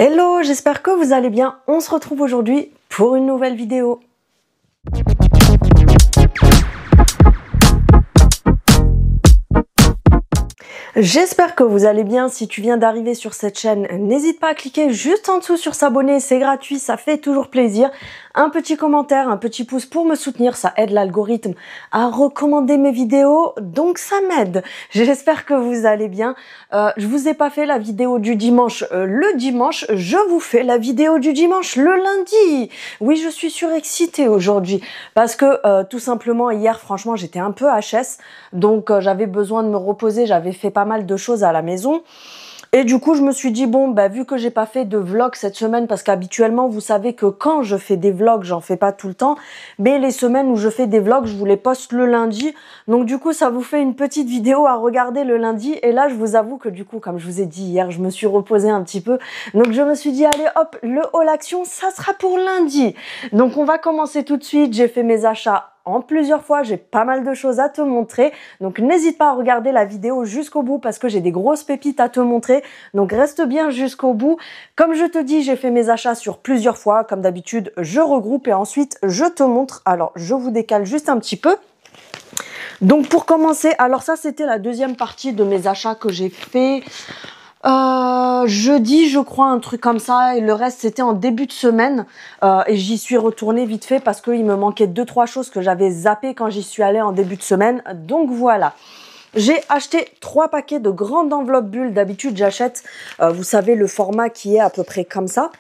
Hello, j'espère que vous allez bien. On se retrouve aujourd'hui pour une nouvelle vidéo. J'espère que vous allez bien. Si tu viens d'arriver sur cette chaîne, n'hésite pas à cliquer juste en dessous sur s'abonner, c'est gratuit, ça fait toujours plaisir. Un petit commentaire, un petit pouce pour me soutenir, ça aide l'algorithme à recommander mes vidéos, donc ça m'aide. J'espère que vous allez bien. Je vous ai pas fait la vidéo du dimanche le dimanche, je vous fais la vidéo du dimanche le lundi. Oui, je suis surexcitée aujourd'hui parce que tout simplement hier, franchement, j'étais un peu HS, donc j'avais besoin de me reposer, j'avais fait pas mal de choses à la maison. Et du coup, je me suis dit, bon, bah, vu que j'ai pas fait de vlog cette semaine, parce qu'habituellement, vous savez que quand je fais des vlogs, j'en fais pas tout le temps, mais les semaines où je fais des vlogs, je vous les poste le lundi. Donc, du coup, ça vous fait une petite vidéo à regarder le lundi. Et là, je vous avoue que du coup, comme je vous ai dit hier, je me suis reposée un petit peu. Donc, je me suis dit, allez, hop, le haul action, ça sera pour lundi. Donc, on va commencer tout de suite. J'ai fait mes achats en plusieurs fois, j'ai pas mal de choses à te montrer, donc n'hésite pas à regarder la vidéo jusqu'au bout parce que j'ai des grosses pépites à te montrer, donc reste bien jusqu'au bout. Comme je te dis, j'ai fait mes achats sur plusieurs fois, comme d'habitude, je regroupe et ensuite je te montre. Alors, je vous décale juste un petit peu. Donc pour commencer, alors ça c'était la deuxième partie de mes achats que j'ai fait jeudi, je crois, un truc comme ça, et le reste c'était en début de semaine, et j'y suis retournée vite fait parce qu'il me manquait 2-3 choses que j'avais zappées quand j'y suis allée en début de semaine, donc voilà. J'ai acheté 3 paquets de grandes enveloppes bulles. D'habitude j'achète, vous savez, le format qui est à peu près comme ça.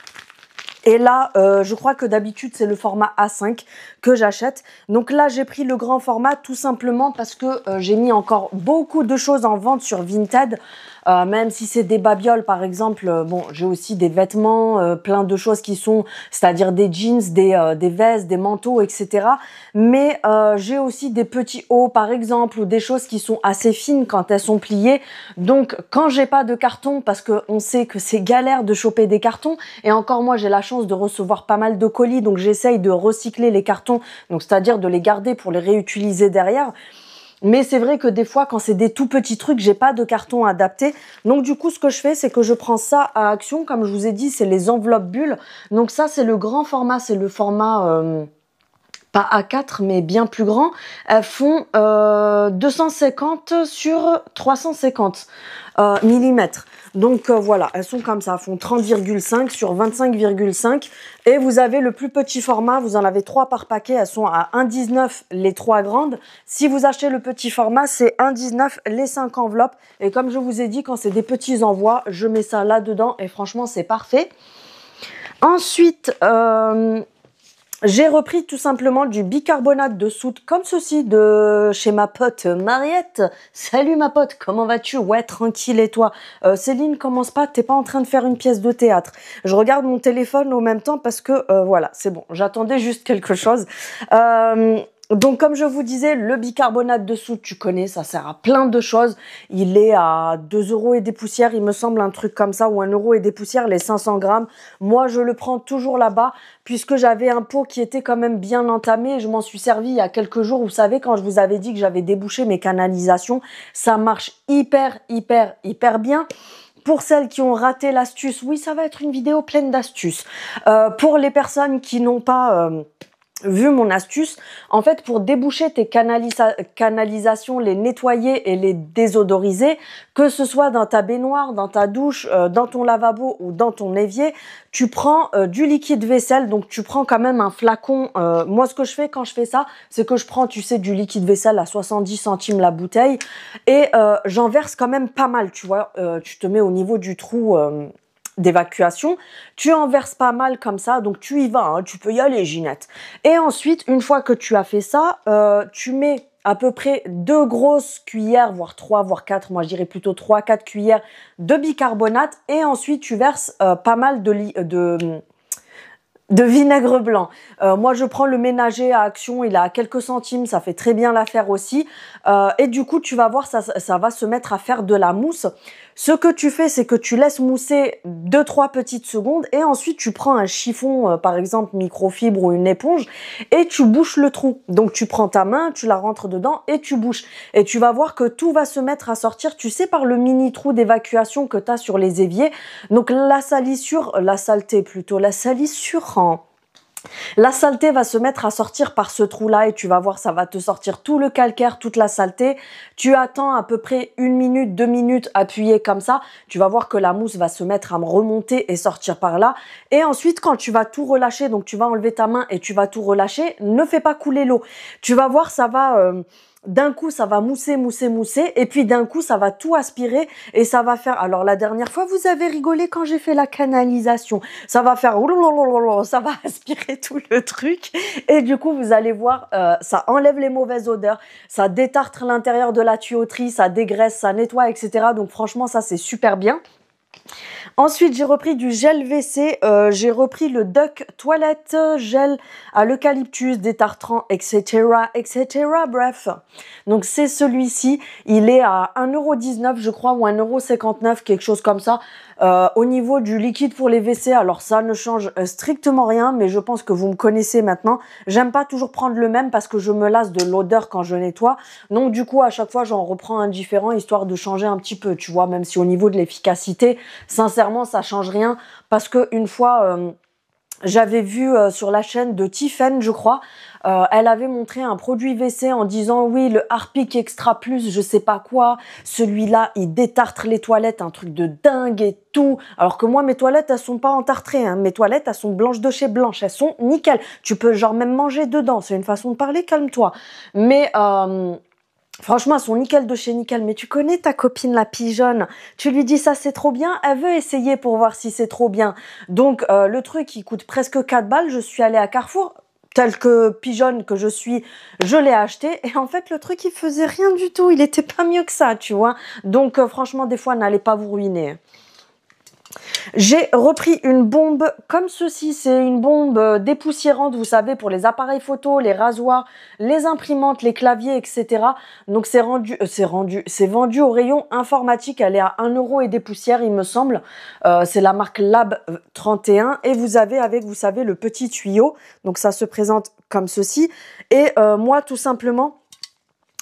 Et là, je crois que d'habitude, c'est le format A5 que j'achète. Donc là, j'ai pris le grand format tout simplement parce que j'ai mis encore beaucoup de choses en vente sur Vinted. Même si c'est des babioles, par exemple, bon, j'ai aussi des vêtements, plein de choses qui sont, c'est-à-dire des jeans, des vestes, des manteaux, etc. Mais j'ai aussi des petits hauts, par exemple, ou des choses qui sont assez fines quand elles sont pliées. Donc, quand j'ai pas de carton, parce que on sait que c'est galère de choper des cartons, et encore moi, j'ai la chance de recevoir pas mal de colis, donc j'essaye de recycler les cartons, donc c'est-à-dire de les garder pour les réutiliser derrière. Mais c'est vrai que des fois, quand c'est des tout petits trucs, j'ai pas de carton adapté. Donc du coup, ce que je fais, c'est que je prends ça à Action. Comme je vous ai dit, c'est les enveloppes bulles. Donc ça, c'est le grand format, c'est le format pas A4, mais bien plus grand. Elles font 250 sur 350 millimètres. Donc voilà, elles sont comme ça, elles font 30,5 sur 25,5. Et vous avez le plus petit format, vous en avez 3 par paquet, elles sont à 1,19 les 3 grandes. Si vous achetez le petit format, c'est 1,19 les 5 enveloppes. Et comme je vous ai dit, quand c'est des petits envois, je mets ça là-dedans et franchement, c'est parfait. Ensuite, j'ai repris tout simplement du bicarbonate de soude comme ceci de chez ma pote Mariette. Salut ma pote, comment vas-tu? Ouais, tranquille, et toi? Céline, commence pas, t'es pas en train de faire une pièce de théâtre. Je regarde mon téléphone au même temps parce que voilà, c'est bon, j'attendais juste quelque chose. Donc comme je vous disais, le bicarbonate de soude, tu connais, ça sert à plein de choses. Il est à 2 € et des poussières, il me semble, un truc comme ça, ou 1 € et des poussières, les 500 grammes. Moi, je le prends toujours là-bas, puisque j'avais un pot qui était quand même bien entamé. Je m'en suis servi il y a quelques jours. Vous savez, quand je vous avais dit que j'avais débouché mes canalisations, ça marche hyper bien. Pour celles qui ont raté l'astuce, oui, ça va être une vidéo pleine d'astuces. Pour les personnes qui n'ont pas vu mon astuce, en fait, pour déboucher tes canalisations, les nettoyer et les désodoriser, que ce soit dans ta baignoire, dans ta douche, dans ton lavabo ou dans ton évier, tu prends du liquide vaisselle. Donc tu prends quand même un flacon. Moi, ce que je fais quand je fais ça, c'est que je prends, tu sais, du liquide vaisselle à 70 centimes la bouteille et j'en verse quand même pas mal, tu vois. Tu te mets au niveau du trou d'évacuation, tu en verses pas mal comme ça, donc tu y vas, hein, tu peux y aller, Ginette. Et ensuite, une fois que tu as fait ça, tu mets à peu près 2 grosses cuillères, voire 3, voire 4, moi je dirais plutôt 3-4 cuillères de bicarbonate, et ensuite tu verses pas mal de vinaigre blanc. Moi, je prends le ménager à Action, il est à quelques centimes, ça fait très bien l'affaire aussi. Et du coup, tu vas voir, ça va se mettre à faire de la mousse. Ce que tu fais, c'est que tu laisses mousser 2-3 petites secondes et ensuite tu prends un chiffon, par exemple microfibre ou une éponge et tu bouches le trou. Donc tu prends ta main, tu la rentres dedans et tu bouches. Et tu vas voir que tout va se mettre à sortir, tu sais, par le mini trou d'évacuation que tu as sur les éviers. Donc la salissure la saleté va se mettre à sortir par ce trou-là et tu vas voir, ça va te sortir tout le calcaire, toute la saleté. Tu attends à peu près 1 minute, 2 minutes appuyé comme ça. Tu vas voir que la mousse va se mettre à remonter et sortir par là. Et ensuite, quand tu vas tout relâcher, donc tu vas enlever ta main et tu vas tout relâcher, ne fais pas couler l'eau. Tu vas voir, ça va... d'un coup, ça va mousser, et puis d'un coup, ça va tout aspirer et ça va faire... Alors, la dernière fois, vous avez rigolé quand j'ai fait la canalisation. Ça va faire... Ça va aspirer tout le truc et du coup, vous allez voir, ça enlève les mauvaises odeurs, ça détartre l'intérieur de la tuyauterie, ça dégraisse, ça nettoie, etc. Donc, franchement, ça, c'est super bien. Ensuite, j'ai repris du gel WC, j'ai repris le Duck Toilette gel à l'eucalyptus, détartrant, etc., etc. Bref, donc c'est celui-ci, il est à 1,19 € je crois, ou 1,59 €, quelque chose comme ça. Au niveau du liquide pour les WC, alors ça ne change strictement rien, mais je pense que vous me connaissez maintenant. J'aime pas toujours prendre le même parce que je me lasse de l'odeur quand je nettoie. Donc du coup, à chaque fois, j'en reprends un différent, histoire de changer un petit peu, tu vois, même si au niveau de l'efficacité, sincèrement, ça change rien. Parce que une fois... j'avais vu sur la chaîne de Tiffen, je crois, elle avait montré un produit WC en disant oui, le Harpic Extra Plus, je sais pas quoi, celui-là, il détartre les toilettes, un truc de dingue et tout. Alors que moi, mes toilettes, elles sont pas entartrées, hein. Mes toilettes, elles sont blanches de chez blanche, elles sont nickel. Tu peux genre même manger dedans, c'est une façon de parler, calme-toi. Mais franchement, elles sont nickel de chez nickel. Mais tu connais ta copine la pigeonne, tu lui dis ça c'est trop bien, elle veut essayer pour voir si c'est trop bien. Donc le truc il coûte presque 4 balles, je suis allée à Carrefour, tel que pigeonne que je suis, je l'ai acheté et en fait le truc il faisait rien du tout, il était pas mieux que ça, tu vois. Donc franchement des fois n'allez pas vous ruiner. J'ai repris une bombe comme ceci, c'est une bombe dépoussiérante, vous savez, pour les appareils photo, les rasoirs, les imprimantes, les claviers, etc. Donc c'est vendu au rayon informatique, elle est à 1 € et des poussières, il me semble. C'est la marque Lab 31 et vous avez avec, vous savez, le petit tuyau. Donc ça se présente comme ceci. Et moi, tout simplement,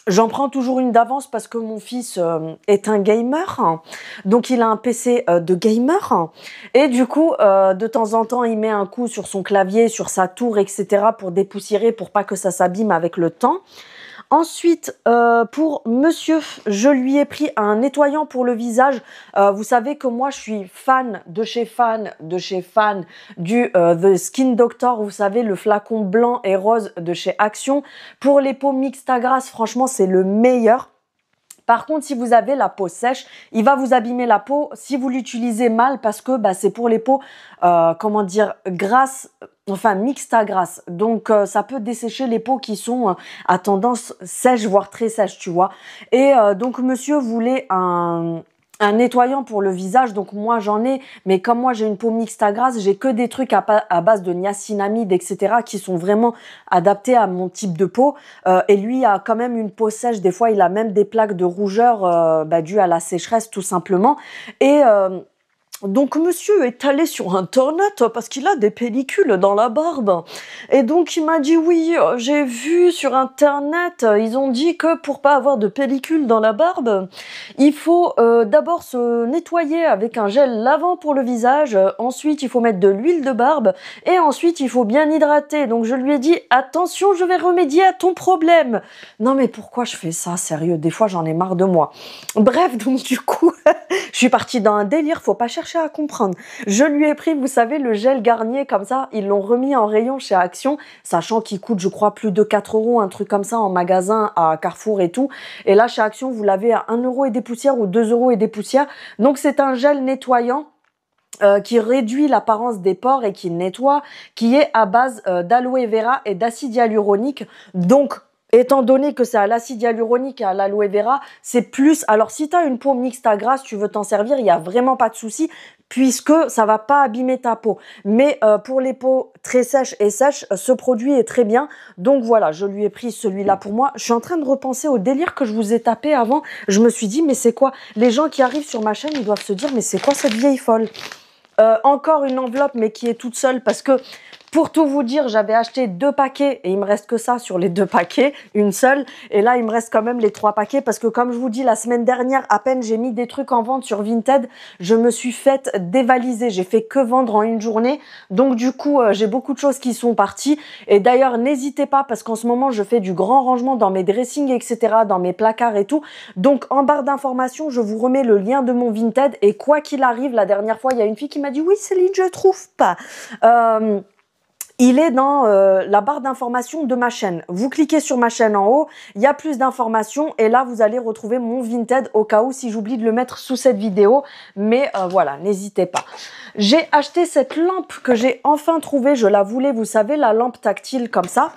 j'en prends toujours une d'avance parce que mon fils est un gamer, donc il a un PC de gamer et du coup de temps en temps il met un coup sur son clavier, sur sa tour, etc. pour dépoussiérer, pour pas que ça s'abîme avec le temps. Ensuite, pour monsieur, je lui ai pris un nettoyant pour le visage. Vous savez que moi, je suis fan du The Skin Doctor. Vous savez, le flacon blanc et rose de chez Action. Pour les peaux mixtes à grasse, franchement, c'est le meilleur. Par contre, si vous avez la peau sèche, il va vous abîmer la peau si vous l'utilisez mal parce que c'est pour les peaux, comment dire, grasses, enfin mixtes à grasse. Donc, ça peut dessécher les peaux qui sont à tendance sèche, voire très sèche, tu vois. Et donc, monsieur voulait un nettoyant pour le visage, donc moi j'en ai, mais comme moi j'ai une peau mixte à grasse, j'ai que des trucs à base de niacinamide, etc. qui sont vraiment adaptés à mon type de peau. Et lui a quand même une peau sèche, des fois il a même des plaques de rougeur dues à la sécheresse tout simplement. Et donc monsieur est allé sur internet parce qu'il a des pellicules dans la barbe. Et donc il m'a dit oui, j'ai vu sur internet, ils ont dit que pour pas avoir de pellicules dans la barbe, il faut d'abord se nettoyer avec un gel lavant pour le visage, ensuite il faut mettre de l'huile de barbe et ensuite il faut bien hydrater. Donc je lui ai dit attention, je vais remédier à ton problème. Non mais pourquoi je fais ça, sérieux, des fois j'en ai marre de moi. Bref, donc du coup, je suis partie dans un délire, faut pas chercher à comprendre. Je lui ai pris, vous savez, le gel Garnier comme ça, ils l'ont remis en rayon chez Action, sachant qu'il coûte, je crois, plus de 4 €, un truc comme ça, en magasin, à Carrefour et tout. Et là, chez Action, vous l'avez à 1 € et des poussières ou 2 € et des poussières. Donc, c'est un gel nettoyant qui réduit l'apparence des pores et qui nettoie, qui est à base d'aloe vera et d'acide hyaluronique. Donc, Étant donné que c'est à l'acide hyaluronique et à l'aloe vera, c'est plus... Alors, si tu as une peau mixte à grasse, tu veux t'en servir, il n'y a vraiment pas de souci, puisque ça va pas abîmer ta peau. Mais pour les peaux très sèches et sèches, ce produit est très bien. Donc voilà, je lui ai pris celui-là pour moi. Je suis en train de repenser au délire que je vous ai tapé avant. Je me suis dit, mais c'est quoi? Les gens qui arrivent sur ma chaîne, ils doivent se dire, mais c'est quoi cette vieille folle? Encore une enveloppe, mais qui est toute seule, parce que... Pour tout vous dire, j'avais acheté 2 paquets et il me reste que ça sur les 2 paquets, une seule. Et là, il me reste quand même les 3 paquets parce que comme je vous dis, la semaine dernière, à peine j'ai mis des trucs en vente sur Vinted, je me suis faite dévaliser. J'ai fait que vendre en une journée. Donc du coup, j'ai beaucoup de choses qui sont parties. Et d'ailleurs, n'hésitez pas parce qu'en ce moment, je fais du grand rangement dans mes dressings, etc., dans mes placards et tout. Donc en barre d'informations, je vous remets le lien de mon Vinted. Et quoi qu'il arrive, la dernière fois, il y a une fille qui m'a dit « Oui, Céline, je trouve pas ». Il est dans la barre d'informations de ma chaîne. Vous cliquez sur ma chaîne en haut, il y a plus d'informations et là, vous allez retrouver mon Vinted au cas où si j'oublie de le mettre sous cette vidéo. Mais voilà, n'hésitez pas. J'ai acheté cette lampe que j'ai enfin trouvée. Je la voulais, vous savez, la lampe tactile comme ça.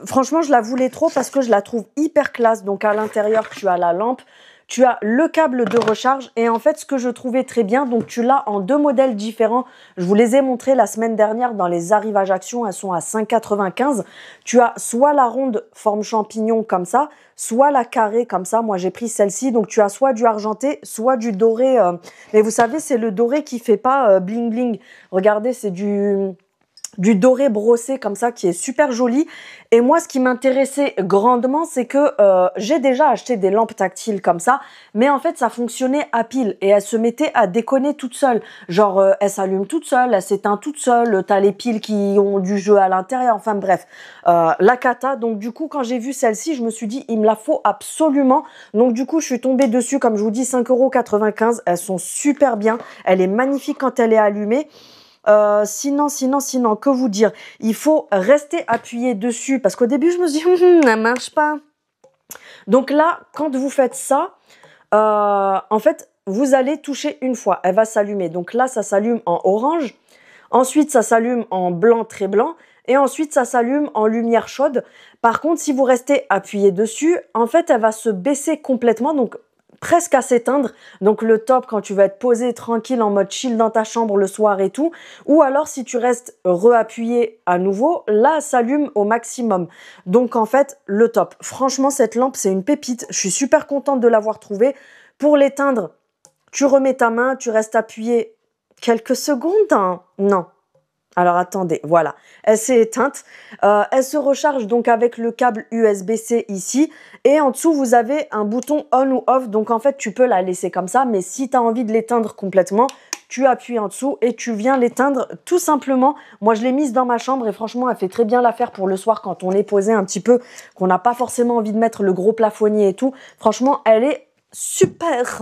Franchement, je la voulais trop parce que je la trouve hyper classe. Donc à l'intérieur, tu as la lampe. Tu as le câble de recharge et en fait, ce que je trouvais très bien, donc tu l'as en 2 modèles différents. Je vous les ai montrés la semaine dernière dans les arrivages action, elles sont à 5,95. Tu as soit la ronde forme champignon comme ça, soit la carrée comme ça. Moi, j'ai pris celle-ci, donc tu as soit du argenté, soit du doré. Mais vous savez, c'est le doré qui fait pas bling bling. Regardez, c'est du doré brossé comme ça qui est super joli. Et moi, ce qui m'intéressait grandement, c'est que j'ai déjà acheté des lampes tactiles comme ça, mais en fait, ça fonctionnait à pile et elle se mettait à déconner toute seule. Genre, elle s'allume toute seule, elle s'éteint toute seule, t'as les piles qui ont du jeu à l'intérieur, enfin bref. La cata, donc du coup, quand j'ai vu celle-ci, je me suis dit, il me la faut absolument. Donc du coup, je suis tombée dessus, comme je vous dis, 5,95 €. Elles sont super bien. Elle est magnifique quand elle est allumée. Sinon, que vous dire? Il faut rester appuyé dessus parce qu'au début, je me suis dit, elle marche pas. Donc là, quand vous faites ça, en fait, vous allez toucher une fois. Elle va s'allumer. Donc là, ça s'allume en orange. Ensuite, ça s'allume en blanc très blanc. Et ensuite, ça s'allume en lumière chaude. Par contre, si vous restez appuyé dessus, en fait, elle va se baisser complètement. Donc, presque à s'éteindre. Donc le top quand tu vas être posé tranquille en mode chill dans ta chambre le soir et tout. Ou alors si tu restes reappuyé à nouveau, là elle s'allume au maximum. Donc en fait le top. Franchement cette lampe c'est une pépite. Je suis super contente de l'avoir trouvée. Pour l'éteindre, tu remets ta main, tu restes appuyé quelques secondes. Hein. Non. Alors attendez, voilà, elle s'est éteinte. Elle se recharge donc avec le câble USB-C ici. Et en dessous, vous avez un bouton on ou off. Donc en fait, tu peux la laisser comme ça. Mais si tu as envie de l'éteindre complètement, tu appuies en dessous et tu viens l'éteindre tout simplement. Moi, je l'ai mise dans ma chambre et franchement, elle fait très bien l'affaire pour le soir quand on est posé un petit peu, qu'on n'a pas forcément envie de mettre le gros plafonnier et tout. Franchement, elle est super.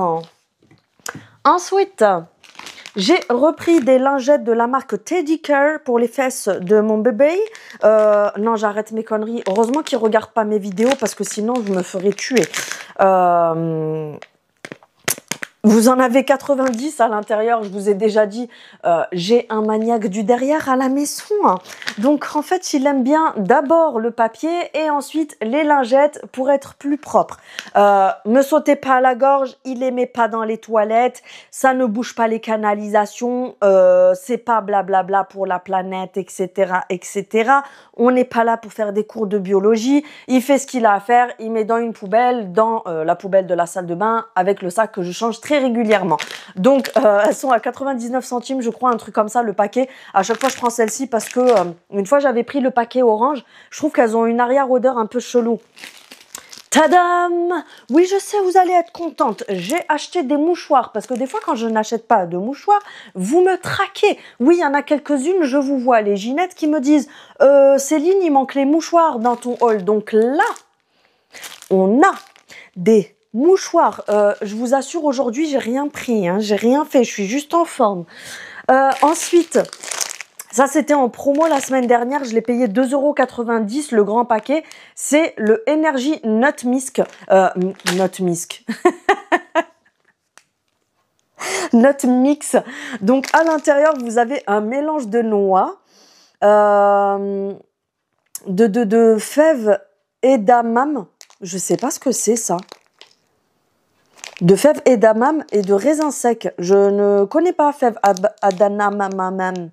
Ensuite... j'ai repris des lingettes de la marque Teddy Care pour les fesses de mon bébé. Non, j'arrête mes conneries. Heureusement qu'il ne regarde pas mes vidéos parce que sinon, je me ferais tuer. Vous en avez 90 à l'intérieur, je vous ai déjà dit, j'ai un maniaque du derrière à la maison. Donc en fait, il aime bien d'abord le papier et ensuite les lingettes pour être plus propre. Me sautez pas à la gorge, il les met pas dans les toilettes, ça ne bouge pas les canalisations, c'est pas blablabla pour la planète, etc., etc. On n'est pas là pour faire des cours de biologie. Il fait ce qu'il a à faire, il met dans une poubelle, dans la poubelle de la salle de bain avec le sac que je change très régulièrement. Donc elles sont à 99 centimes je crois, un truc comme ça le paquet. À chaque fois je prends celle-ci parce que une fois j'avais pris le paquet orange, je trouve qu'elles ont une arrière-odeur un peu chelou. Tadam! Oui, je sais, vous allez être contente. J'ai acheté des mouchoirs parce que des fois, quand je n'achète pas de mouchoirs, vous me traquez. Oui, il y en a quelques-unes, je vous vois, les Ginettes qui me disent Céline, il manque les mouchoirs dans ton haul. Donc là, on a des mouchoirs. Je vous assure, aujourd'hui, j'ai rien pris, hein, j'ai rien fait, je suis juste en forme. Ensuite... ça, c'était en promo la semaine dernière. Je l'ai payé 2,90 € le grand paquet. C'est le Energy Nut Mix. Nut Mix. Nut Mix. Donc, à l'intérieur, vous avez un mélange de noix, de fèves edamame. Je sais pas ce que c'est ça. De fèves edamame et de raisins secs. Je ne connais pas fèves edamame.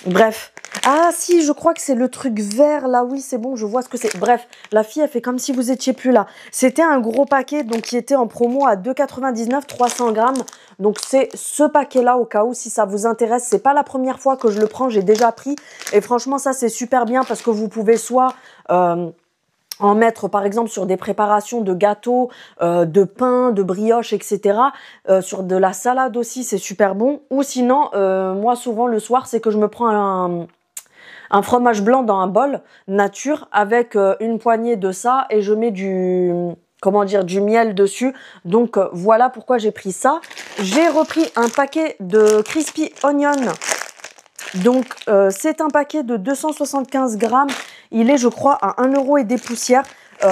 Bref. Ah si, je crois que c'est le truc vert là. Oui, c'est bon, je vois ce que c'est. Bref, la fille, elle fait comme si vous étiez plus là. C'était un gros paquet donc qui était en promo à 2,99 300 grammes. Donc c'est ce paquet-là au cas où si ça vous intéresse. C'est pas la première fois que je le prends, j'ai déjà pris. Et franchement, ça c'est super bien parce que vous pouvez soit en mettre par exemple sur des préparations de gâteaux, de pain, de brioche, etc. Sur de la salade aussi, c'est super bon. Ou sinon, moi souvent le soir, c'est que je me prends un fromage blanc dans un bol nature avec une poignée de ça et je mets du, comment dire, du miel dessus. Donc voilà pourquoi j'ai pris ça. J'ai repris un paquet de crispy onion. Donc c'est un paquet de 275 grammes. Il est je crois à 1 € et des poussières.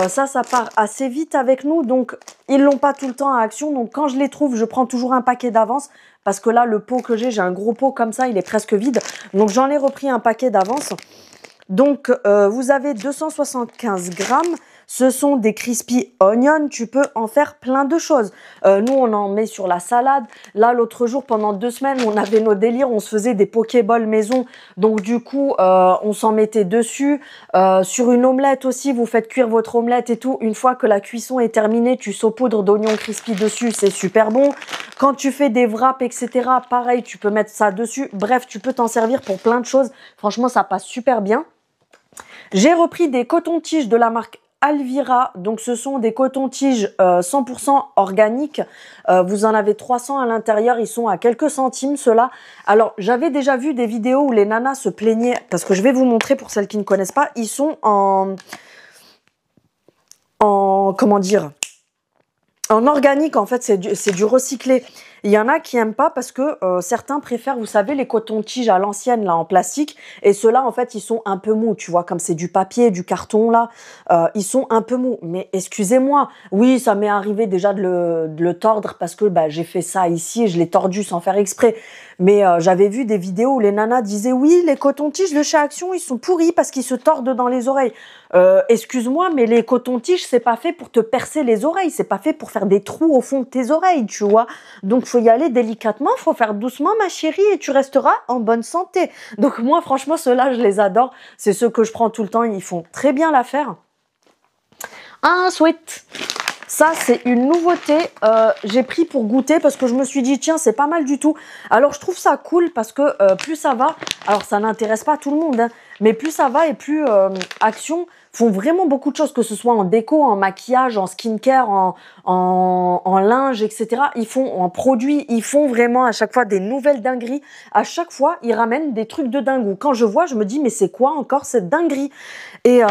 Ça part assez vite avec nous. Donc ils l'ont pas tout le temps à Action. Donc quand je les trouve, je prends toujours un paquet d'avance. Parce que là, le pot que j'ai un gros pot comme ça, il est presque vide. Donc j'en ai repris un paquet d'avance. Donc vous avez 275 grammes. Ce sont des crispy onions. Tu peux en faire plein de choses. Nous, on en met sur la salade. Là, l'autre jour, pendant 2 semaines, on avait nos délires. On se faisait des pokéballs maison. Donc du coup, on s'en mettait dessus. Sur une omelette aussi, vous faites cuire votre omelette et tout. Une fois que la cuisson est terminée, tu saupoudres d'oignons crispy dessus. C'est super bon. Quand tu fais des wraps, etc., pareil, tu peux mettre ça dessus. Bref, tu peux t'en servir pour plein de choses. Franchement, ça passe super bien. J'ai repris des cotons-tiges de la marque Alvira. Donc, ce sont des cotons-tiges 100% organiques. Vous en avez 300 à l'intérieur. Ils sont à quelques centimes, ceux-là. Alors, j'avais déjà vu des vidéos où les nanas se plaignaient. Parce que je vais vous montrer pour celles qui ne connaissent pas. Ils sont comment dire, en organique, en fait, c'est du recyclé. Il y en a qui aiment pas parce que certains préfèrent, vous savez, les cotons-tiges à l'ancienne, là, en plastique. Et ceux-là, en fait, ils sont un peu mous, tu vois, comme c'est du papier, du carton, là. Ils sont un peu mous. Mais excusez-moi, oui, ça m'est arrivé déjà de le tordre parce que bah, j'ai fait ça ici et je l'ai tordu sans faire exprès. Mais j'avais vu des vidéos où les nanas disaient, oui, les cotons-tiges de chez Action, ils sont pourris parce qu'ils se tordent dans les oreilles. Excuse-moi, mais les cotons-tiges, c'est pas fait pour te percer les oreilles. C'est pas fait pour faire des trous au fond de tes oreilles, tu vois. Donc, faut y aller délicatement, faut faire doucement, ma chérie, et tu resteras en bonne santé. Donc, moi, franchement, ceux-là, je les adore. C'est ceux que je prends tout le temps. Ils font très bien l'affaire. Ensuite, ça, c'est une nouveauté. J'ai pris pour goûter parce que je me suis dit, tiens, c'est pas mal du tout. Alors, je trouve ça cool parce que plus ça va, alors ça n'intéresse pas tout le monde, hein, mais plus ça va et plus Action font vraiment beaucoup de choses, que ce soit en déco, en maquillage, en skincare, en linge, etc. Ils font en produits, ils font vraiment à chaque fois des nouvelles dingueries. À chaque fois, ils ramènent des trucs de dingue. Quand je vois, je me dis, mais c'est quoi encore cette dinguerie? Et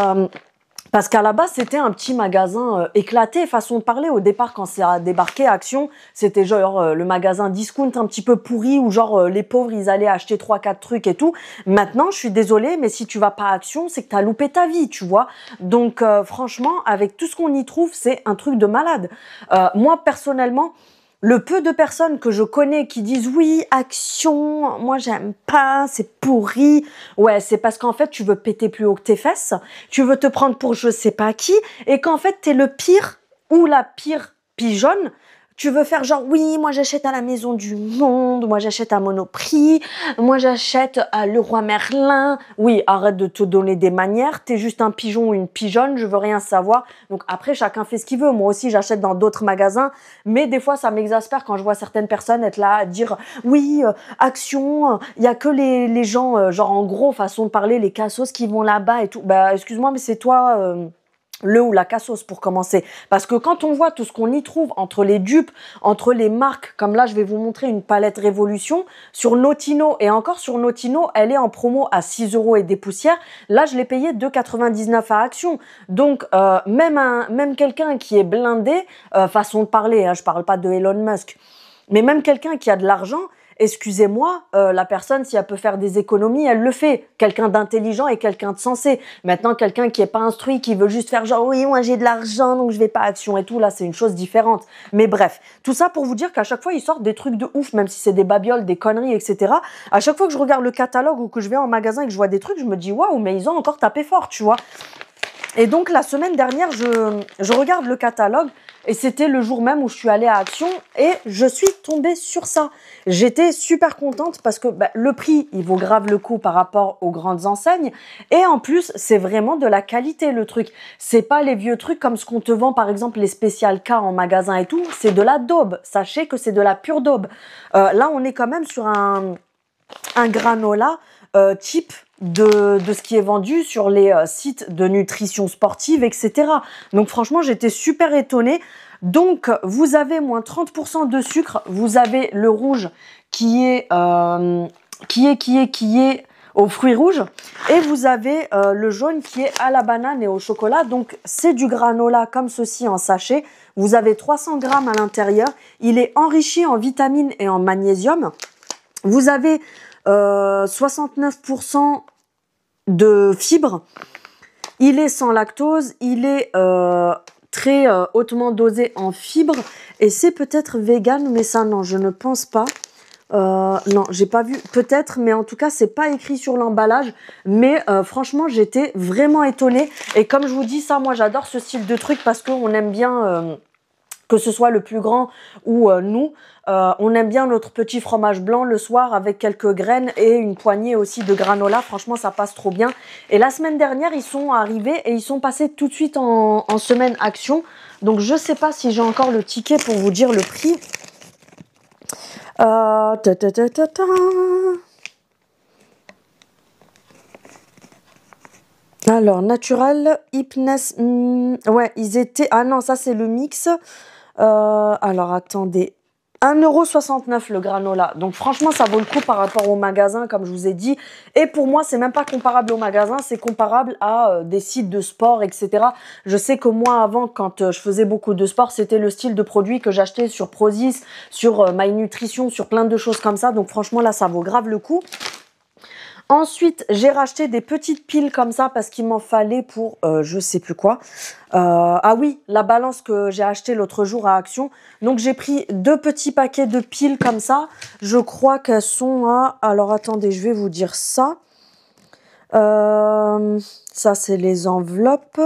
parce qu'à la base, c'était un petit magasin éclaté, façon de parler. Au départ, quand c'est débarqué Action, c'était genre le magasin discount un petit peu pourri où genre les pauvres, ils allaient acheter 3-4 trucs et tout. Maintenant, je suis désolée, mais si tu vas pas à Action, c'est que t'as loupé ta vie, tu vois. Donc, franchement, avec tout ce qu'on y trouve, c'est un truc de malade. Moi, personnellement, le peu de personnes que je connais qui disent oui, Action, moi j'aime pas, c'est pourri. Ouais, c'est parce qu'en fait tu veux péter plus haut que tes fesses, tu veux te prendre pour je sais pas qui, et qu'en fait t'es le pire ou la pire pigeonne. Tu veux faire genre, oui, moi j'achète à la Maison du Monde, moi j'achète à Monoprix, moi j'achète à Leroy Merlin. Oui, arrête de te donner des manières, t'es juste un pigeon ou une pigeonne, je veux rien savoir. Donc après, chacun fait ce qu'il veut. Moi aussi, j'achète dans d'autres magasins, mais des fois, ça m'exaspère quand je vois certaines personnes être là à dire, oui, Action, il y a que les gens, genre en gros, façon de parler, les cassos qui vont là-bas et tout. Bah, excuse-moi, mais c'est toi... le ou la cassos pour commencer. Parce que quand on voit tout ce qu'on y trouve entre les dupes, entre les marques, comme là je vais vous montrer une palette Révolution, sur Notino, et encore sur Notino, elle est en promo à 6 € et des poussières. Là je l'ai payé 2,99 € à Action. Donc même quelqu'un qui est blindé, façon de parler, hein, je parle pas de Elon Musk, mais même quelqu'un qui a de l'argent, excusez-moi, la personne, si elle peut faire des économies, elle le fait. Quelqu'un d'intelligent et quelqu'un de sensé. Maintenant, quelqu'un qui est pas instruit, qui veut juste faire genre, oui, moi j'ai de l'argent, donc je vais pas à Action et tout, là, c'est une chose différente. Mais bref, tout ça pour vous dire qu'à chaque fois, ils sortent des trucs de ouf, même si c'est des babioles, des conneries, etc. À chaque fois que je regarde le catalogue ou que je vais en magasin et que je vois des trucs, je me dis, waouh, mais ils ont encore tapé fort, tu vois. Et donc, la semaine dernière, je regarde le catalogue et c'était le jour même où je suis allée à Action et je suis tombée sur ça. J'étais super contente parce que le prix, il vaut grave le coup par rapport aux grandes enseignes. Et en plus, c'est vraiment de la qualité, le truc. C'est pas les vieux trucs comme ce qu'on te vend, par exemple, les spécial cas en magasin et tout. C'est de la daube. Sachez que c'est de la pure daube. Là, on est quand même sur un granola type de ce qui est vendu sur les sites de nutrition sportive, etc. Donc franchement, j'étais super étonnée. Donc, vous avez moins 30% de sucre. Vous avez le rouge qui est aux fruits rouges. Et vous avez le jaune qui est à la banane et au chocolat. Donc, c'est du granola comme ceci en sachet. Vous avez 300 grammes à l'intérieur. Il est enrichi en vitamines et en magnésium. Vous avez 69% de fibres. Il est sans lactose. Il est très hautement dosé en fibres. Et c'est peut-être vegan, mais ça, non, je ne pense pas. Non, j'ai pas vu. Peut-être, mais en tout cas, c'est pas écrit sur l'emballage. Mais franchement, j'étais vraiment étonnée. Et comme je vous dis, ça, moi, j'adore ce style de truc parce qu'on aime bien... que ce soit le plus grand ou nous, on aime bien notre petit fromage blanc le soir avec quelques graines et une poignée aussi de granola. Franchement, ça passe trop bien. Et la semaine dernière, ils sont arrivés et ils sont passés tout de suite en semaine action. Donc, je sais pas si j'ai encore le ticket pour vous dire le prix. Alors, Natural, Hypness, ouais, ils étaient... Ah non, ça c'est le mix. Alors, attendez. 1,69 € le granola. Donc, franchement, ça vaut le coup par rapport au magasin, comme je vous ai dit. Et pour moi, c'est même pas comparable au magasin, c'est comparable à des sites de sport, etc. Je sais que moi, avant, quand je faisais beaucoup de sport, c'était le style de produit que j'achetais sur Prozis, sur My Nutrition, sur plein de choses comme ça. Donc, franchement, là, ça vaut grave le coup. Ensuite, j'ai racheté des petites piles comme ça parce qu'il m'en fallait pour je sais plus quoi. Ah oui, la balance que j'ai achetée l'autre jour à Action. Donc, j'ai pris 2 petits paquets de piles comme ça. Je crois qu'elles sont à... Alors, attendez, je vais vous dire ça. Ça, c'est les enveloppes.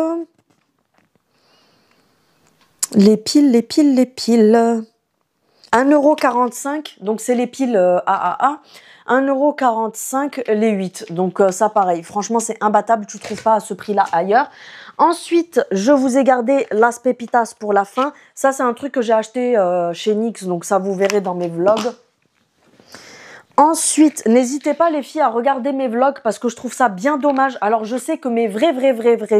Les piles. 1,45 €. Donc, c'est les piles AAA. 1,45 € les 8. Donc ça pareil, franchement c'est imbattable, tu ne trouves pas à ce prix-là ailleurs. Ensuite, je vous ai gardé Las Pepitas pour la fin. Ça c'est un truc que j'ai acheté chez NYX, donc ça vous verrez dans mes vlogs. Ensuite, n'hésitez pas les filles à regarder mes vlogs parce que je trouve ça bien dommage. Alors je sais que mes vrais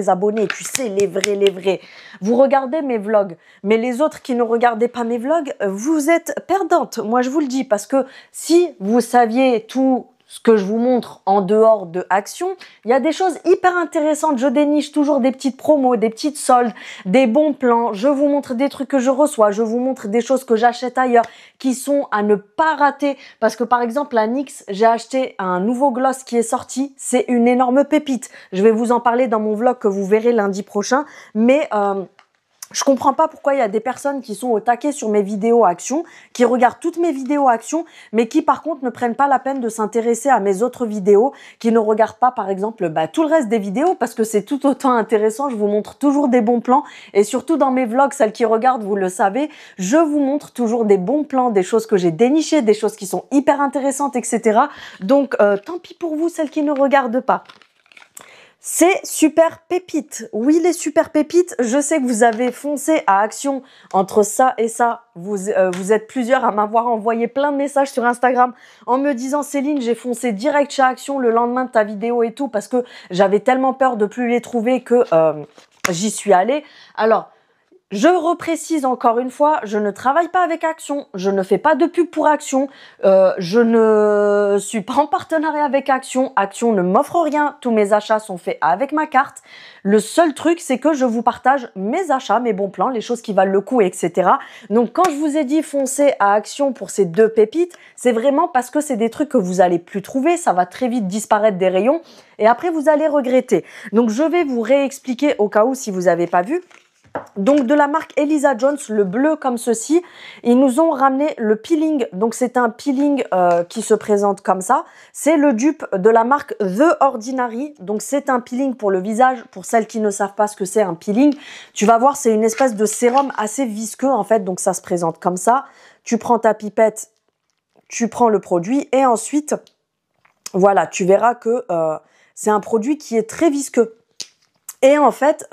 abonnés, tu sais les vrais, vous regardez mes vlogs. Mais les autres qui ne regardaient pas mes vlogs, vous êtes perdantes. Moi je vous le dis parce que si vous saviez tout ce que je vous montre en dehors de Action, il y a des choses hyper intéressantes. Je déniche toujours des petites promos, des petites soldes, des bons plans. Je vous montre des trucs que je reçois. Je vous montre des choses que j'achète ailleurs qui sont à ne pas rater. Parce que par exemple, à NYX, j'ai acheté un nouveau gloss qui est sorti. C'est une énorme pépite. Je vais vous en parler dans mon vlog que vous verrez lundi prochain. Mais... je comprends pas pourquoi il y a des personnes qui sont au taquet sur mes vidéos Action, qui regardent toutes mes vidéos Action, mais qui par contre ne prennent pas la peine de s'intéresser à mes autres vidéos, qui ne regardent pas par exemple tout le reste des vidéos parce que c'est tout autant intéressant. Je vous montre toujours des bons plans et surtout dans mes vlogs, celles qui regardent, vous le savez, je vous montre toujours des bons plans, des choses que j'ai dénichées, des choses qui sont hyper intéressantes, etc. Donc tant pis pour vous, celles qui ne regardent pas. C'est super pépite. Oui, les super pépites, je sais que vous avez foncé à Action entre ça et ça. Vous êtes plusieurs à m'avoir envoyé plein de messages sur Instagram en me disant « Céline, j'ai foncé direct chez Action le lendemain de ta vidéo et tout parce que j'avais tellement peur de plus les trouver que j'y suis allée. » Alors, je reprécise encore une fois, je ne travaille pas avec Action, je ne fais pas de pub pour Action, je ne suis pas en partenariat avec Action, Action ne m'offre rien, tous mes achats sont faits avec ma carte. Le seul truc, c'est que je vous partage mes achats, mes bons plans, les choses qui valent le coup, etc. Donc quand je vous ai dit foncez à Action pour ces 2 pépites, c'est vraiment parce que c'est des trucs que vous allez plus trouver, ça va très vite disparaître des rayons et après vous allez regretter. Donc je vais vous réexpliquer au cas où si vous n'avez pas vu. Donc de la marque Elisa Jones, le bleu comme ceci, ils nous ont ramené le peeling. Donc c'est un peeling qui se présente comme ça. C'est le dupe de la marque The Ordinary. Donc c'est un peeling pour le visage. Pour celles qui ne savent pas ce que c'est un peeling, tu vas voir, c'est une espèce de sérum assez visqueux en fait. Donc ça se présente comme ça. Tu prends ta pipette, tu prends le produit et ensuite, voilà, tu verras que c'est un produit qui est très visqueux. Et en fait,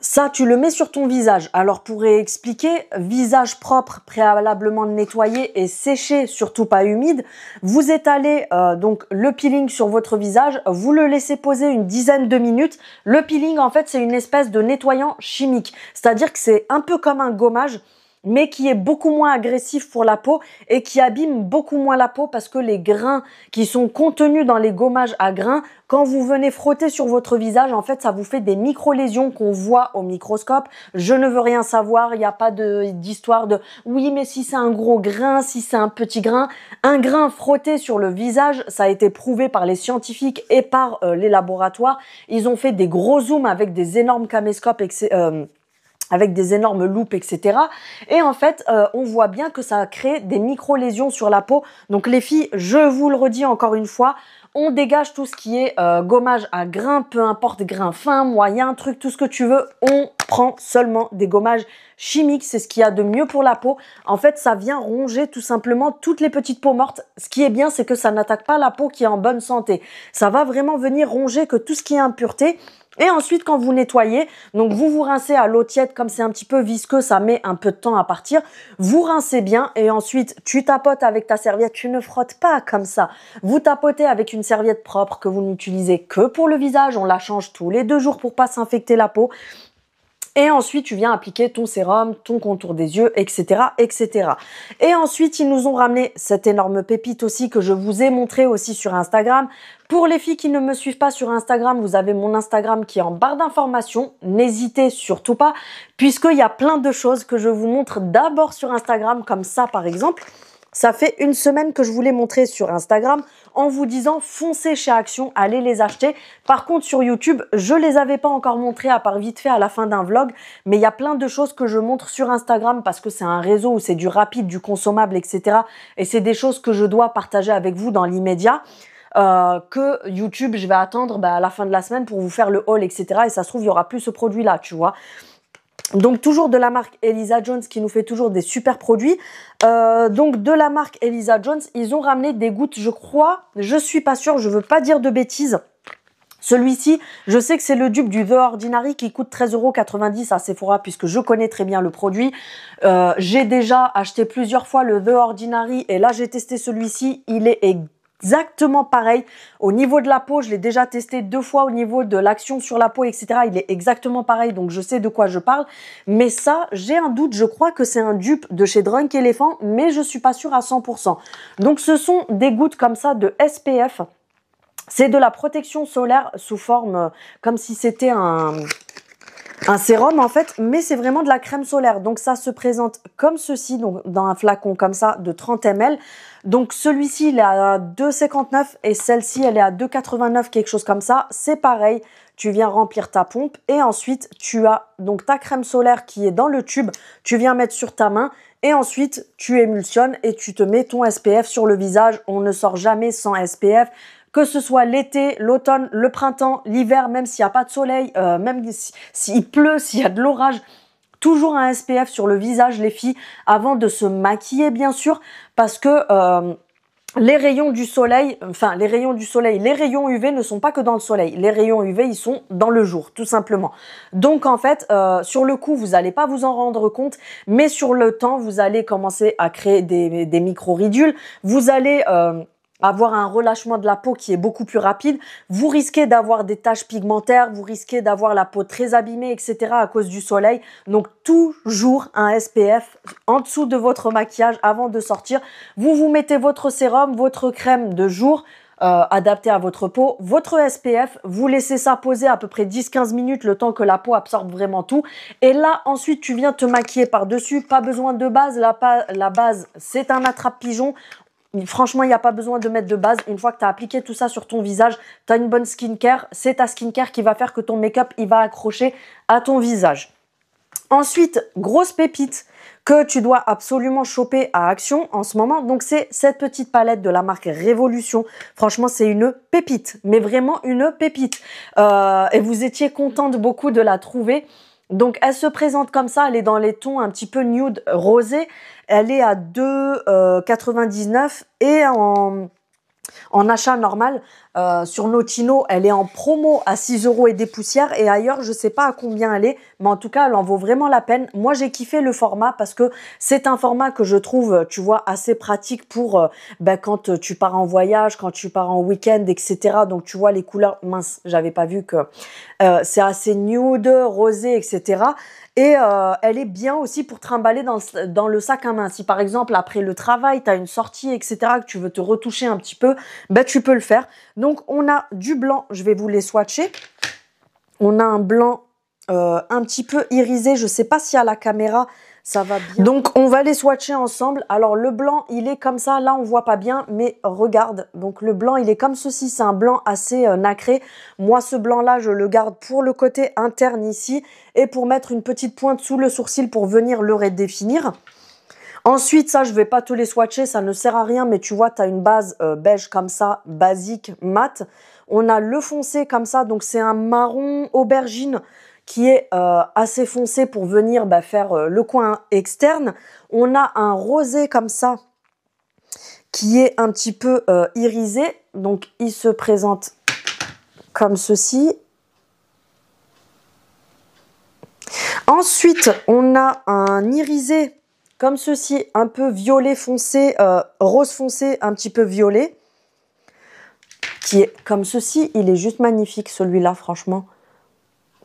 ça, tu le mets sur ton visage. Alors, pour expliquer, visage propre, préalablement nettoyé et séché, surtout pas humide. Vous étalez donc le peeling sur votre visage. Vous le laissez poser une dizaine de minutes. Le peeling, en fait, c'est une espèce de nettoyant chimique. C'est-à-dire que c'est un peu comme un gommage, mais qui est beaucoup moins agressif pour la peau et qui abîme beaucoup moins la peau parce que les grains qui sont contenus dans les gommages à grains, quand vous venez frotter sur votre visage, en fait, ça vous fait des micro-lésions qu'on voit au microscope. Je ne veux rien savoir, il n'y a pas d'histoire de « oui, mais si c'est un gros grain, si c'est un petit grain ». Un grain frotté sur le visage, ça a été prouvé par les scientifiques et par les laboratoires. Ils ont fait des gros zooms avec des énormes caméscopes, avec des énormes loupes, etc. Et en fait, on voit bien que ça crée des micro-lésions sur la peau. Donc les filles, je vous le redis encore une fois, on dégage tout ce qui est gommage à grains, peu importe grain fin, moyen, truc, tout ce que tu veux. On prend seulement des gommages chimiques, c'est ce qu'il y a de mieux pour la peau. En fait, ça vient ronger tout simplement toutes les petites peaux mortes. Ce qui est bien, c'est que ça n'attaque pas la peau qui est en bonne santé. Ça va vraiment venir ronger que tout ce qui est impureté. Et ensuite, quand vous nettoyez, donc vous rincez à l'eau tiède, comme c'est un petit peu visqueux, ça met un peu de temps à partir. Vous rincez bien et ensuite, tu tapotes avec ta serviette. Tu ne frottes pas comme ça. Vous tapotez avec une serviette propre que vous n'utilisez que pour le visage. On la change tous les 2 jours pour pas s'infecter la peau. Et ensuite, tu viens appliquer ton sérum, ton contour des yeux, etc., etc. Et ensuite, ils nous ont ramené cette énorme pépite aussi que je vous ai montré aussi sur Instagram. Pour les filles qui ne me suivent pas sur Instagram, vous avez mon Instagram qui est en barre d'informations. N'hésitez surtout pas, puisqu'il y a plein de choses que je vous montre d'abord sur Instagram, comme ça par exemple. Ça fait 1 semaine que je vous l'ai montré sur Instagram en vous disant foncez chez Action, allez les acheter. Par contre, sur YouTube, je les avais pas encore montrés à part vite fait à la fin d'un vlog, mais il y a plein de choses que je montre sur Instagram parce que c'est un réseau où c'est du rapide, du consommable, etc. Et c'est des choses que je dois partager avec vous dans l'immédiat. Que YouTube, je vais attendre à la fin de la semaine pour vous faire le haul, etc. Et ça se trouve, il y aura plus ce produit-là, tu vois. Donc toujours de la marque Elisa Jones qui nous fait toujours des super produits. Donc de la marque Elisa Jones, ils ont ramené des gouttes, je crois, je suis pas sûre, je veux pas dire de bêtises. Celui-ci, je sais que c'est le dupe du The Ordinary qui coûte 13,90 € à Sephora puisque je connais très bien le produit. J'ai déjà acheté plusieurs fois le The Ordinary et là j'ai testé celui-ci, il est exactement pareil au niveau de la peau. Je l'ai déjà testé 2 fois au niveau de l'action sur la peau, etc. Il est exactement pareil, donc je sais de quoi je parle. Mais ça, j'ai un doute. Je crois que c'est un dupe de chez Drunk Elephant, mais je suis pas sûre à 100%. Donc ce sont des gouttes comme ça de SPF. C'est de la protection solaire sous forme comme si c'était un sérum en fait, mais c'est vraiment de la crème solaire. Donc ça se présente comme ceci, donc dans un flacon comme ça de 30 ml. Donc celui-ci il est à 2,59 et celle-ci elle est à 2,89, quelque chose comme ça. C'est pareil, tu viens remplir ta pompe et ensuite tu as donc ta crème solaire qui est dans le tube. Tu viens mettre sur ta main et ensuite tu émulsionnes et tu te mets ton SPF sur le visage. On ne sort jamais sans SPF. Que ce soit l'été, l'automne, le printemps, l'hiver, même s'il n'y a pas de soleil, même s'il pleut, s'il y a de l'orage, toujours un SPF sur le visage, les filles, avant de se maquiller, bien sûr, parce que les rayons du soleil, les rayons UV ne sont pas que dans le soleil. Les rayons UV, ils sont dans le jour, tout simplement. Donc, en fait, sur le coup, vous n'allez pas vous en rendre compte, mais sur le temps, vous allez commencer à créer des micro-ridules. Vous allez avoir un relâchement de la peau qui est beaucoup plus rapide. Vous risquez d'avoir des taches pigmentaires, vous risquez d'avoir la peau très abîmée, etc. à cause du soleil. Donc, toujours un SPF en dessous de votre maquillage avant de sortir. Vous vous mettez votre sérum, votre crème de jour, adapté à votre peau, votre SPF, vous laissez ça poser à peu près 10-15 minutes le temps que la peau absorbe vraiment tout. Et là, ensuite, tu viens te maquiller par-dessus. Pas besoin de base. La base, c'est un attrape-pigeon. Franchement, il n'y a pas besoin de mettre de base. Une fois que tu as appliqué tout ça sur ton visage, tu as une bonne skincare. C'est ta skincare qui va faire que ton make-up, il va accrocher à ton visage. Ensuite, grosse pépite que tu dois absolument choper à Action en ce moment. Donc, c'est cette petite palette de la marque Révolution. Franchement, c'est une pépite, mais vraiment une pépite. Et vous étiez contente beaucoup de la trouver. Donc, elle se présente comme ça. Elle est dans les tons un petit peu nude rosé. Elle est à 2,99 et en achat normal, sur Notino, elle est en promo à 6 € et des poussières. Et ailleurs, je sais pas à combien elle est, mais en tout cas, elle en vaut vraiment la peine. Moi, j'ai kiffé le format parce que c'est un format que je trouve, tu vois, assez pratique pour quand tu pars en voyage, quand tu pars en week-end, etc. Donc, tu vois, les couleurs, mince, j'avais pas vu que c'est assez nude, rosé, etc. Et elle est bien aussi pour trimballer dans le sac à main. Si par exemple, après le travail, tu as une sortie, etc., que tu veux te retoucher un petit peu, ben, tu peux le faire. Donc, on a du blanc. Je vais vous les swatcher. On a un blanc un petit peu irisé. Je ne sais pas si à la caméra, ça va bien. Donc, on va les swatcher ensemble. Alors, le blanc, il est comme ça. Là, on voit pas bien, mais regarde. Donc, le blanc, il est comme ceci. C'est un blanc assez nacré. Moi, ce blanc-là, je le garde pour le côté interne ici et pour mettre une petite pointe sous le sourcil pour venir le redéfinir. Ensuite, ça, je vais pas te les swatcher, ça ne sert à rien, mais tu vois, tu as une base beige comme ça, basique, mat. On a le foncé comme ça, donc c'est un marron aubergine qui est assez foncé pour venir faire le coin externe. On a un rosé comme ça qui est un petit peu irisé, donc il se présente comme ceci. Ensuite, on a un irisé comme ceci, un peu violet foncé, rose foncé, un petit peu violet, qui est comme ceci. Il est juste magnifique, celui-là, franchement.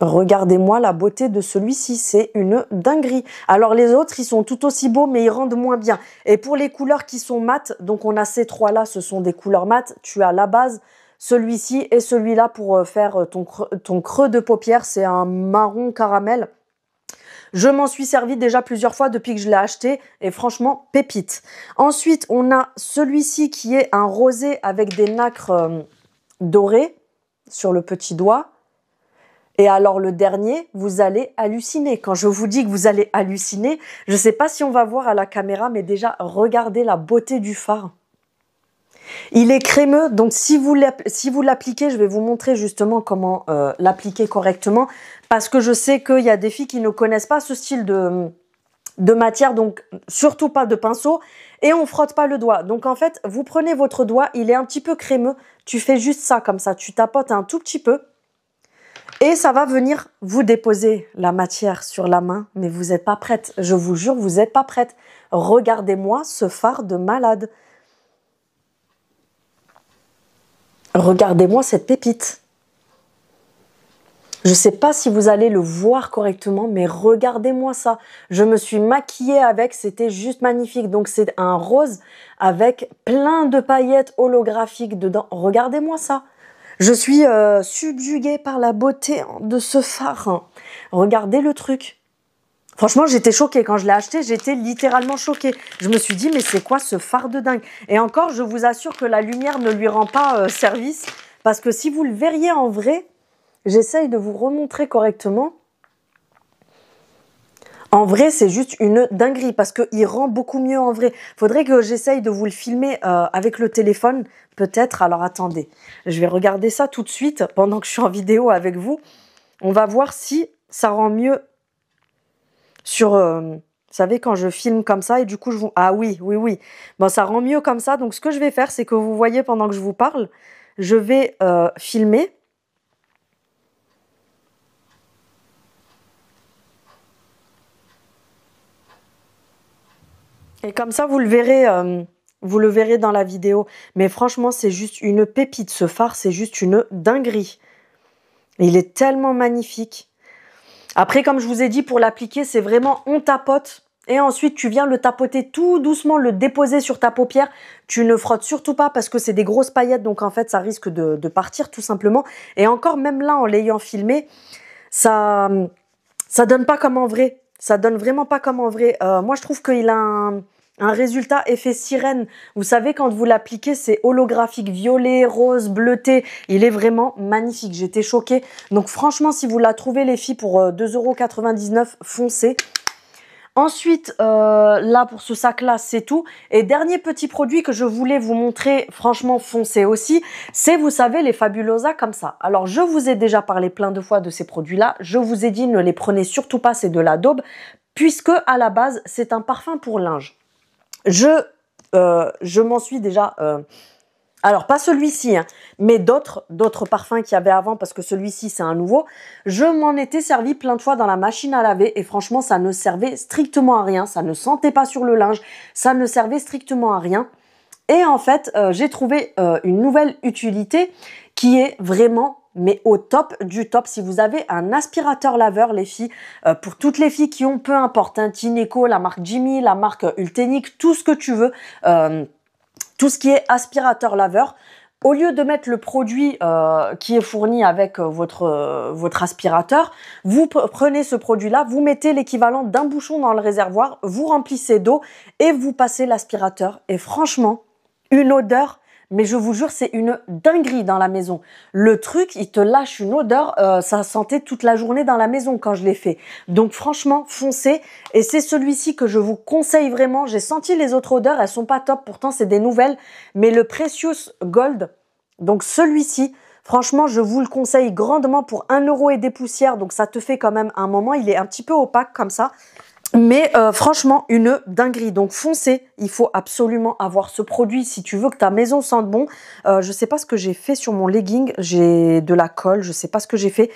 Regardez-moi la beauté de celui-ci, c'est une dinguerie. Alors, les autres, ils sont tout aussi beaux, mais ils rendent moins bien. Et pour les couleurs qui sont mates, donc on a ces trois-là, ce sont des couleurs mates. Tu as la base, celui-ci et celui-là pour faire ton creux de paupière. C'est un marron caramel. Je m'en suis servi déjà plusieurs fois depuis que je l'ai acheté et franchement, pépite. Ensuite, on a celui-ci qui est un rosé avec des nacres dorées sur le petit doigt. Et alors le dernier, vous allez halluciner. Quand je vous dis que vous allez halluciner, je ne sais pas si on va voir à la caméra, mais déjà, regardez la beauté du fard. Il est crémeux, donc si vous l'appliquez, je vais vous montrer justement comment l'appliquer correctement, parce que je sais qu'il y a des filles qui ne connaissent pas ce style de matière, donc surtout pas de pinceau, et on frotte pas le doigt. Donc en fait, vous prenez votre doigt, il est un petit peu crémeux, tu fais juste ça comme ça, tu tapotes un tout petit peu, et ça va venir vous déposer la matière sur la main, mais vous n'êtes pas prête, je vous jure, vous n'êtes pas prête. Regardez-moi ce fard de malade. Regardez-moi cette pépite. Je ne sais pas si vous allez le voir correctement, mais regardez-moi ça. Je me suis maquillée avec, c'était juste magnifique. Donc c'est un rose avec plein de paillettes holographiques dedans. Regardez-moi ça. Je suis subjuguée par la beauté de ce fard. Regardez le truc. Franchement, j'étais choquée. Quand je l'ai acheté, j'étais littéralement choquée. Je me suis dit, mais c'est quoi ce fard de dingue? Et encore, je vous assure que la lumière ne lui rend pas service. Parce que si vous le verriez en vrai, j'essaye de vous remontrer correctement. En vrai, c'est juste une dinguerie parce qu'il rend beaucoup mieux en vrai. Faudrait que j'essaye de vous le filmer avec le téléphone, peut-être. Alors, attendez. Je vais regarder ça tout de suite pendant que je suis en vidéo avec vous. On va voir si ça rend mieux sur, vous savez, quand je filme comme ça et du coup, ah oui. Bon, ça rend mieux comme ça. Donc, ce que je vais faire, c'est que vous voyez pendant que je vous parle, je vais filmer. Et comme ça, vous le verrez dans la vidéo. Mais franchement, c'est juste une pépite. Ce fard, c'est juste une dinguerie. Il est tellement magnifique. Après, comme je vous ai dit, pour l'appliquer, c'est vraiment on tapote et ensuite tu viens le tapoter tout doucement, le déposer sur ta paupière. Tu ne frottes surtout pas parce que c'est des grosses paillettes, donc en fait ça risque de partir tout simplement. Et encore, même là, en l'ayant filmé, ça donne pas comme en vrai. Ça donne vraiment pas comme en vrai. Moi, je trouve qu'il a un résultat effet sirène. Vous savez, quand vous l'appliquez, c'est holographique, violet, rose, bleuté. Il est vraiment magnifique. J'étais choquée. Donc franchement, si vous la trouvez, les filles, pour 2,99 €, foncez. Ensuite, là, pour ce sac-là, c'est tout. Et dernier petit produit que je voulais vous montrer, franchement, foncez aussi, c'est, vous savez, les Fabulosa comme ça. Alors, je vous ai déjà parlé plein de fois de ces produits-là. Je vous ai dit, ne les prenez surtout pas, c'est de la daube, puisque à la base, c'est un parfum pour linge. Je m'en suis déjà... alors, pas celui-ci, hein, mais d'autres parfums qu'il y avait avant, parce que celui-ci, c'est un nouveau. Je m'en étais servi plein de fois dans la machine à laver et franchement, ça ne servait strictement à rien. Ça ne sentait pas sur le linge, ça ne servait strictement à rien. Et en fait, j'ai trouvé une nouvelle utilité qui est vraiment... mais au top du top. Si vous avez un aspirateur laveur, les filles, pour toutes les filles qui ont, peu importe, un Tineco, la marque Jimmy, la marque Ultenic, tout ce que tu veux, tout ce qui est aspirateur laveur, au lieu de mettre le produit qui est fourni avec votre aspirateur, vous prenez ce produit-là, vous mettez l'équivalent d'un bouchon dans le réservoir, vous remplissez d'eau et vous passez l'aspirateur. Et franchement, une odeur... mais je vous jure, c'est une dinguerie dans la maison. Le truc, il te lâche une odeur, ça sentait toute la journée dans la maison quand je l'ai fait. Donc franchement, foncez. Et c'est celui-ci que je vous conseille vraiment. J'ai senti les autres odeurs, elles sont pas top. Pourtant, c'est des nouvelles. Mais le Precious Gold, donc celui-ci, franchement, je vous le conseille grandement pour 1 € et des poussières. Donc ça te fait quand même un moment. Il est un petit peu opaque comme ça. Mais franchement, une dinguerie. Donc foncez, il faut absolument avoir ce produit si tu veux que ta maison sente bon. Je sais pas ce que j'ai fait sur mon legging, j'ai de la colle, je sais pas ce que j'ai fait.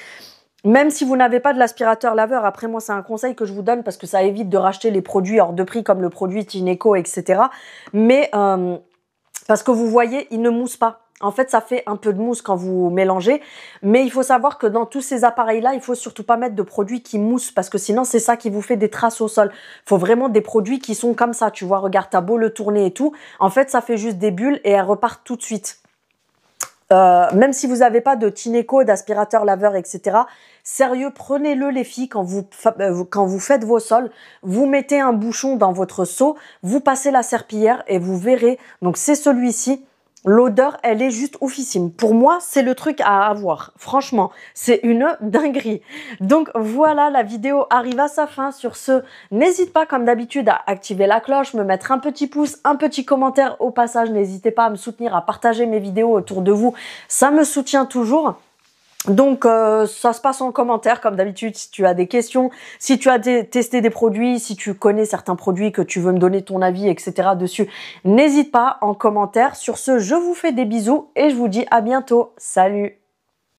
Même si vous n'avez pas de l'aspirateur laveur, après moi c'est un conseil que je vous donne parce que ça évite de racheter les produits hors de prix comme le produit Tineco, etc. Mais parce que vous voyez, il ne mousse pas. En fait, ça fait un peu de mousse quand vous mélangez. Mais il faut savoir que dans tous ces appareils-là, il faut surtout pas mettre de produits qui moussent parce que sinon, c'est ça qui vous fait des traces au sol. Il faut vraiment des produits qui sont comme ça. Tu vois, regarde, t'as beau le tourner et tout. En fait, ça fait juste des bulles et elles repartent tout de suite. Même si vous n'avez pas de Tineco, d'aspirateur laveur, etc. Sérieux, prenez-le les filles quand vous faites vos sols. Vous mettez un bouchon dans votre seau, vous passez la serpillière et vous verrez. Donc, c'est celui-ci. L'odeur, elle est juste oufissime. Pour moi, c'est le truc à avoir. Franchement, c'est une dinguerie. Donc voilà, la vidéo arrive à sa fin. Sur ce, n'hésite pas comme d'habitude à activer la cloche, me mettre un petit pouce, un petit commentaire au passage. N'hésitez pas à me soutenir, à partager mes vidéos autour de vous. Ça me soutient toujours. Donc ça se passe en commentaire comme d'habitude si tu as des questions, si tu as testé des produits, si tu connais certains produits que tu veux me donner ton avis, etc. dessus, n'hésite pas en commentaire. Sur ce, je vous fais des bisous et je vous dis à bientôt. Salut!